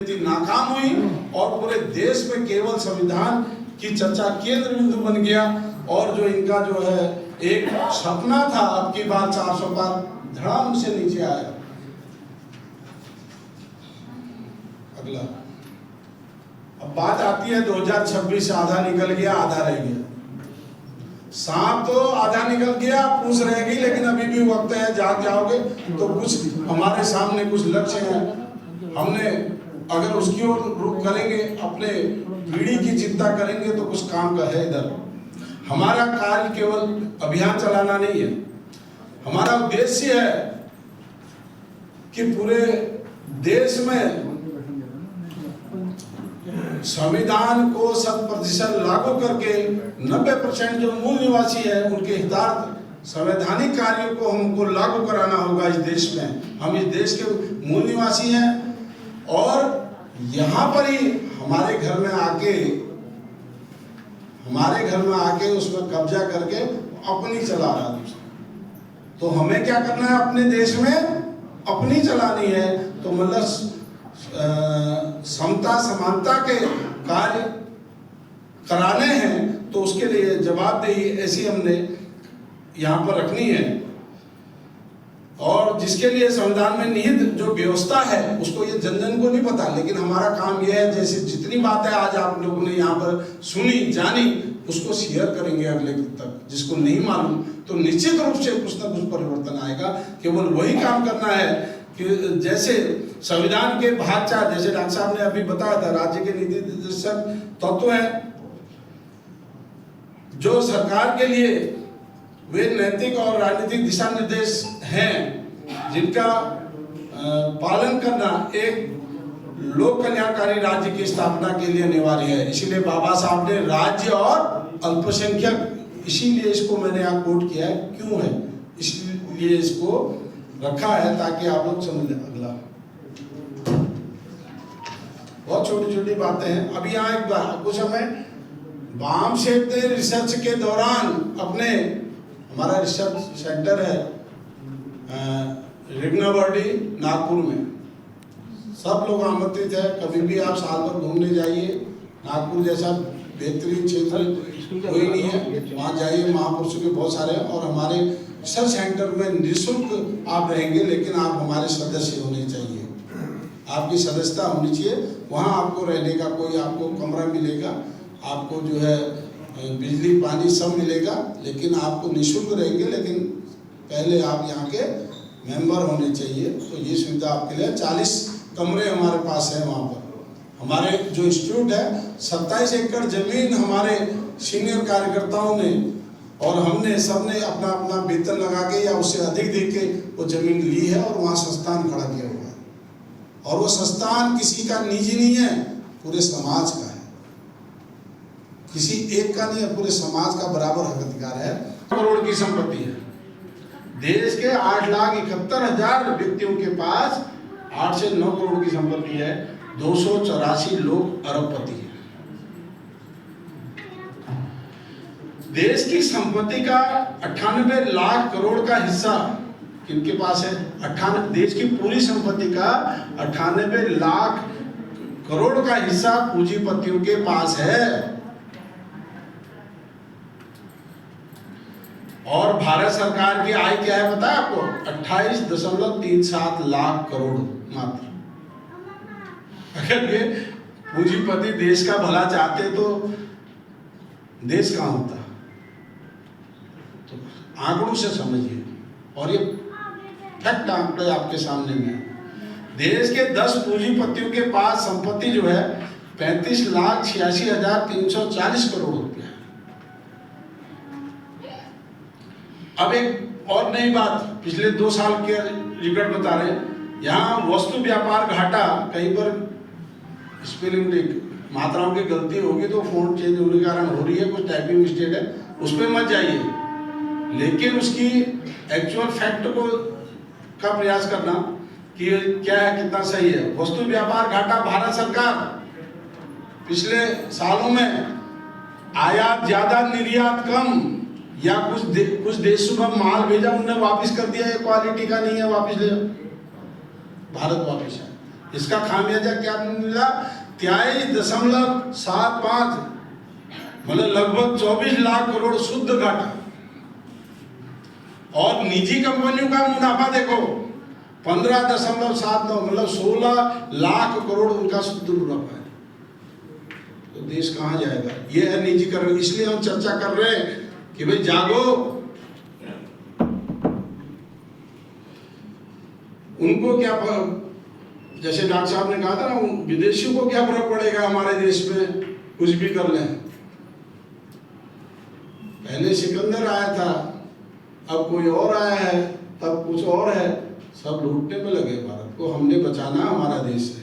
नाकाम हुई और पूरे देश में केवल संविधान की चर्चा केंद्र बिंदु बन गया। और जो इनका जो है एक सपना था अब की बार 400 पार, धड़ाम से नीचे आया। अगला अब बात आती है 2026, आधा निकल गया आधा रह गया। सांप तो आधा निकल गया, पूछ रहेगी, लेकिन अभी भी वक्त है, जाग जाओगे तो कुछ हमारे सामने कुछ लक्ष्य है। हमने अगर उसकी ओर रुख करेंगे, अपने पीढ़ी की चिंता करेंगे तो कुछ काम का है। इधर हमारा कार्य केवल अभियान चलाना नहीं है, हमारा उद्देश्य है कि पूरे देश में संविधान को 100% लागू करके 90% जो मूल निवासी है उनके हितार्थ संवैधानिक कार्यों को हमको लागू कराना होगा इस देश में। हम इस देश के मूल निवासी हैं और यहाँ पर ही हमारे घर में आके उसमें कब्जा करके अपनी चला रहा है। तो हमें क्या करना है, अपने देश में अपनी चलानी है। तो मतलब समता समानता के कार्य कराने हैं तो उसके लिए जवाबदेही ऐसी हमने यहाँ पर रखनी है। और जिसके लिए संविधान में निहित जो व्यवस्था है उसको ये जन जन को नहीं पता, लेकिन हमारा काम यह है जैसे जितनी बातें आज आप लोगों ने यहाँ पर सुनी जानी उसको शेयर करेंगे अगले तक। जिसको नहीं मालूम तो निश्चित रूप से कुछ ना कुछ परिवर्तन आएगा। केवल वही काम करना है कि जैसे संविधान के भाग 4, जैसे डॉक्टर साहब ने अभी बताया था, राज्य के नीति निर्देशक तत्व है जो सरकार के लिए वे नैतिक और राजनीतिक दिशा निर्देश हैं जिनका पालन करना एक लोक कल्याणकारी राज्य की स्थापना के लिए अनिवार्य है। इसीलिए बाबा साहब ने राज्य और अल्पसंख्यक, इसीलिए इसको मैंने यहाँ कोट किया है। क्यों है, इसलिए इसको रखा है ताकि आप लोग समझ लें। अगला बहुत छोटी छोटी बातें हैं। अभी यहाँ एक बार कुछ हमें बाम सेठ ने रिसर्च के दौरान अपने, हमारा रिसर्च सेंटर है रिगनावर्डी नागपुर में, सब लोग आमंत्रित है। कभी भी आप साल भर घूमने जाइए, नागपुर जैसा बेहतरीन क्षेत्र कोई नहीं है, वहाँ जाइए। महापुरुषों के बहुत सारे हैं और हमारे रिसर्च सेंटर में निःशुल्क आप रहेंगे, लेकिन आप हमारे सदस्य होने चाहिए, आपकी सदस्यता होनी चाहिए। वहाँ आपको रहने का कोई आपको कमरा मिलेगा, आपको जो है बिजली पानी सब मिलेगा, लेकिन आपको निःशुल्क रहेंगे। लेकिन पहले आप यहाँ के मेंबर होने चाहिए। तो ये सुविधा आपके लिए 40 कमरे हमारे पास है। वहाँ पर हमारे जो इंस्टीट्यूट है 27 एकड़ जमीन हमारे सीनियर कार्यकर्ताओं ने और हमने सबने अपना अपना वेतन लगा के या उससे अधिक दे के वो जमीन ली है और वहाँ संस्थान खड़ा किया हुआ है। और वो संस्थान किसी का निजी नहीं है, पूरे समाज का है, किसी एक का नहीं है, पूरे समाज का बराबर हक अधिकार है। करोड़ की संपत्ति है देश के 8,71,000 व्यक्तियों के पास 8 से 9 करोड़ की संपत्ति है। 284 लोग अरबपति हैं। देश की संपत्ति का 98 लाख करोड़ का हिस्सा किनके पास है? 98, देश की पूरी संपत्ति का 98 लाख करोड़ का हिस्सा पूंजीपतियों के पास है। और भारत सरकार की आय क्या है पता है आपको? 28.37 लाख करोड़ मात्र। अगर ये पूंजीपति देश का भला चाहते तो देश कहाँ होता? तो आंकड़ों से समझिए, और ये फैक्ट आंकड़े आपके सामने में है। देश के 10 पूंजीपतियों के पास संपत्ति जो है 35,86,340 करोड़ रुपया। अब एक और नई बात, पिछले 2 साल के रिकॉर्ड बता रहे हैं। यहाँ वस्तु व्यापार घाटा, कहीं पर स्पेलिंग मात्राओं की गलती होगी तो फॉन्ट चेंज होने के कारण हो रही है, कुछ टाइपिंग मिस्टेक है, उस पर मत जाइए, लेकिन उसकी एक्चुअल फैक्ट को का प्रयास करना कि क्या है, कितना सही है। वस्तु व्यापार घाटा, भारत सरकार पिछले सालों में आयात ज्यादा निर्यात कम, या कुछ देशों में माल भेजा उन्होंने वापस कर दिया, ये क्वालिटी का नहीं है, वापस ले जाओ, भारत वापस है। इसका खामियाजा क्या मिला? 23.75, मतलब लगभग 24 लाख करोड़ शुद्ध घाटा। और निजी कंपनियों का मुनाफा देखो 15.79, मतलब 16 लाख करोड़ उनका शुद्ध मुनाफा है। तो देश कहाँ जाएगा? ये है निजीकरण। इसलिए हम चर्चा कर रहे हैं कि भाई जागो। उनको क्या, जैसे डॉक्टर साहब ने कहा था ना, विदेशियों को क्या फर्क पड़ेगा हमारे देश में कुछ भी कर लें। पहले सिकंदर आया था, अब कोई और आया है, तब कुछ और है। सब लूटने में लगे। भारत को हमने बचाना हमारा देश है।